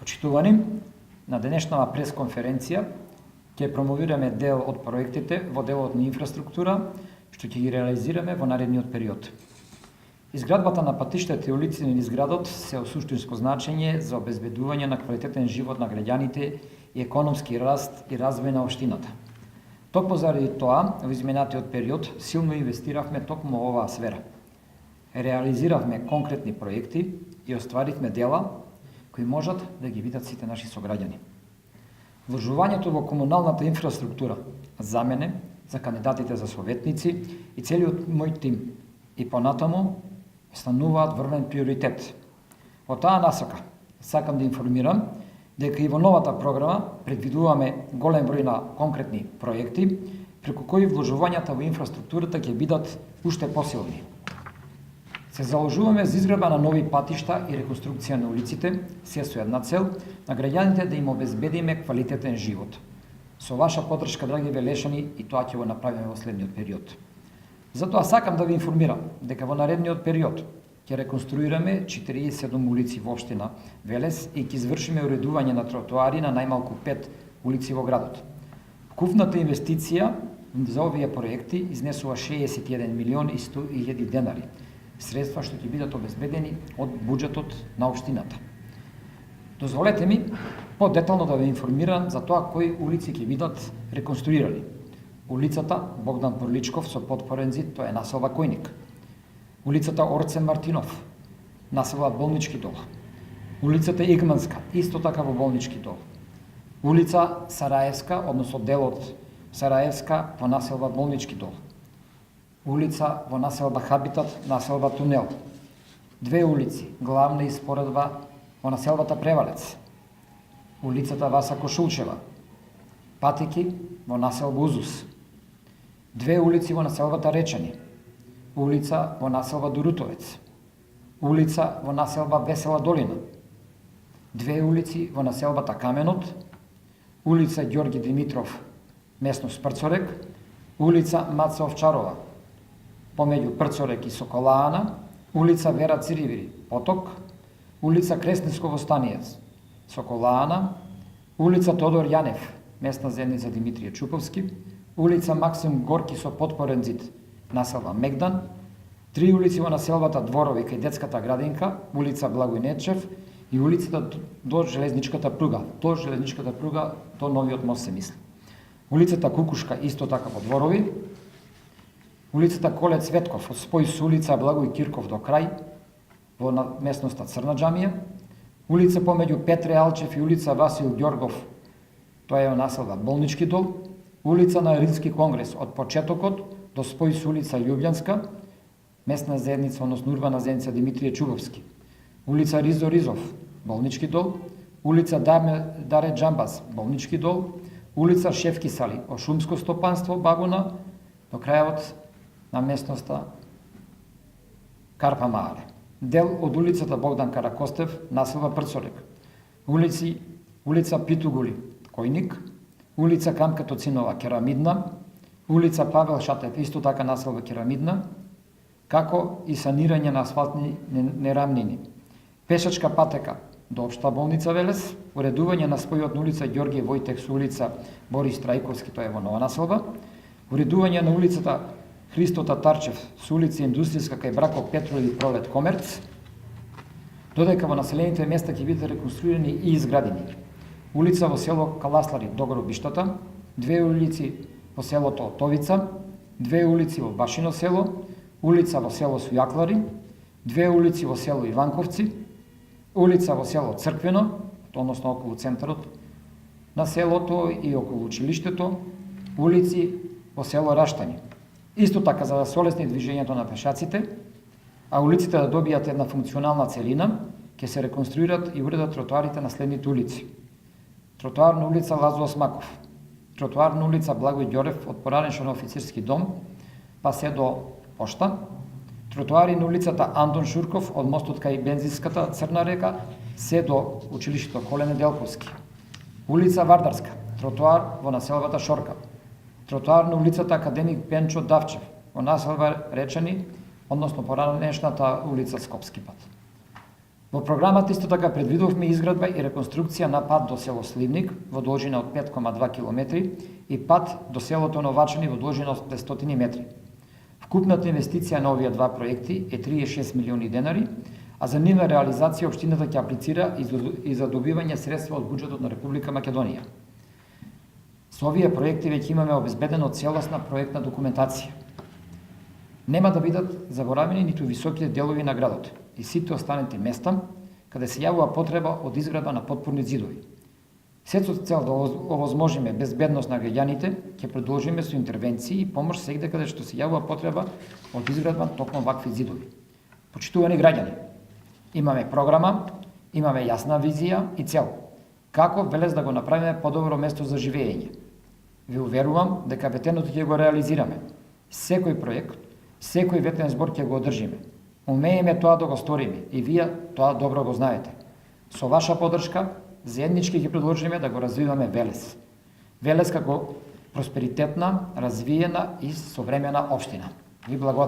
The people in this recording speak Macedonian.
Почитувани, на денешнава пресконференција ќе промовираме дел од проектите во делот на инфраструктура, што ќе ги реализираме во наредниот период. Изградбата на патиштата и улици низ градот се од суштинско значење за обезбедување на квалитетен живот на граѓаните и економски раст и развој на општината. Токму заради тоа, во изминатиот период силно инвестиравме токму во оваа сфера. Реализиравме конкретни проекти и остваривме дела кои можат да ги видат сите наши сограѓани. Вложувањето во комуналната инфраструктура за мене, за кандидатите за советници и целиот мој тим и понатаму стануваат врвен приоритет. Во таа насока сакам да информирам дека и во новата програма предвидуваме голем број на конкретни проекти преку кои вложувањата во инфраструктурата ќе бидат уште посилни. Се заложуваме за изградба на нови патишта и реконструкција на улиците, се со една цел на граѓаните да им обезбедиме квалитетен живот. Со ваша поддршка, драги велешани, и тоа ќе го направиме во следниот период. Затоа сакам да ви информирам дека во наредниот период ќе реконструираме 47 улици во општина Велес и ќе извршиме уредување на тротоари на најмалку 5 улици во градот. Вкупната инвестиција за овие проекти изнесува 61 милион и 100.000 денари, средства што ќе бидат обезбедени од буџетот на општината. Дозволете ми подетално да ве информирам за тоа кои улици ќе бидат реконструирани. Улицата Богдан Порличков со потпорен зид, тоа е населба Којник. Улицата Орце Мартинов, населба Болнички дол. Улицата Игманска, исто така во Болнички дол. Улица Сараевска, односно делот Сараевска во населба Болнички дол. Улица во населба Хабитат, населба Тунел. Две улици, главна и споредба во населбата Превалец. Улицата Васа Кошулчева. Патеки во населба Узус. Две улици во населбата Речани. Улица во населба Дурутовец. Улица во населба Весела Долина. Две улици во населбата Каменот. Улица Ѓорги Димитров, местност Прцорек. Улица Маца Овчарова, помеѓу Прцорек и Соколаана. Улица Вера Циривири, Поток. Улица Креснинско Востаниец, Соколаана. Улица Тодор Јанев, местна заедница Димитрije Чуповски. Улица Максим Горки со потпорен зид, населба Мегдан. Три улици во населбата Дворови кај детската градинка, улица Благој Нечев и улицата до железничката пруга. До железничката пруга, до новиот мост се мисли. Улицата Кукушка исто така во Дворови. Улицата Коле Цветков од спој со улица Благој Кирков до крај во местноста Црна џамија. Улица помеѓу Петре Алчев и улица Васил Ѓоргов, тоа е во населба Болнички дол. Улица на Рилски конгрес од почетокот до спој со улица Љубљанска, местна заедница, односно урбана заедница Димитрije Чубовски. Улица Ризо Ризов, Болнички дол. Улица Даре Џамбас, Болнички дол. Улица Шефки Сали, од шумско стопанство Багуна до крајот на местноста Карпа Маале. Дел од улицата Богдан Каракостев, населба Прцорек. Улица Питугули, Којник. Улица Камка Тоцинова, Керамидна. Улица Павел Шатев, исто така населба Керамидна, како и санирање на асфалтни нерамнини. Пешачка патека до општа болница Велес, уредување на спојот на улица Ѓорѓе Војтек со улица Борис Трајковски, тоа е во нова населба, уредување на улицата Христо Татарчев со улица Индустријска кај Брако Петрови Пролет Комерц, додека во населените места ќе бидат реконструирани и изградени. Улица во село Каласлари до Гробиштата, две улици во селото Отовица, две улици во Башино село, улица во село Сујаклари, две улици во село Иванковци, улица во село Црквено, односно околу центарот на селото и околу училиштето, улици во село Раштани. Исто така за да се олесни движењето на пешаците, а улиците да добијат една функционална целина, ќе се реконструират и уредат тротоарите на следните улици. Тротоар на улица Лазо Осмаков, тротоар на улица Благој Ѓорев од Поранешен офицерски дом, па се до пошта, тротоари на улицата Антон Шурков од мостот кај бензинската Црна река, се до училиштето Колене Делковски. Улица Вардарска, тротоар во населбата Шорка. Тротоар на улицата Академик Пенчо Давчев, во населба Речани, односно поранешната улица Скопски пат. Во програмата исто така предвидовме изградба и реконструкција на пат до село Сливник во должина од 5,2 км и пат до селото Новачани во должина од 500 метри. Вкупната инвестиција на овие два проекти е 36 милиони денари, а за нивна реализација општината ќе аплицира и за добивање средства од буџетот на Република Македонија. Со овие проекти веќе имаме обезбедено целосна проектна документација. Нема да бидат заборавени ниту високите делови на градот и сите останати места каде се јавува потреба од изградба на потпорни зидови. Се со цел да овозможиме безбедност на граѓаните, ќе продолжиме со интервенции и помош сегде каде што се јавува потреба од изградба токму вакви зидови. Почитувани граѓани, имаме програма, имаме јасна визија и цел. Како велес да го направиме подобро место за живење? Ви уверувам дека ветеното ќе го реализираме. Секој проект, секој ветен збор ќе го одржиме. Умееме тоа да го сториме и вие тоа добро го знаете. Со ваша подршка, заеднички ќе продолжиме да го развиваме Велес. Велес како просперитетна, развиена и современа општина. Ви благодарам.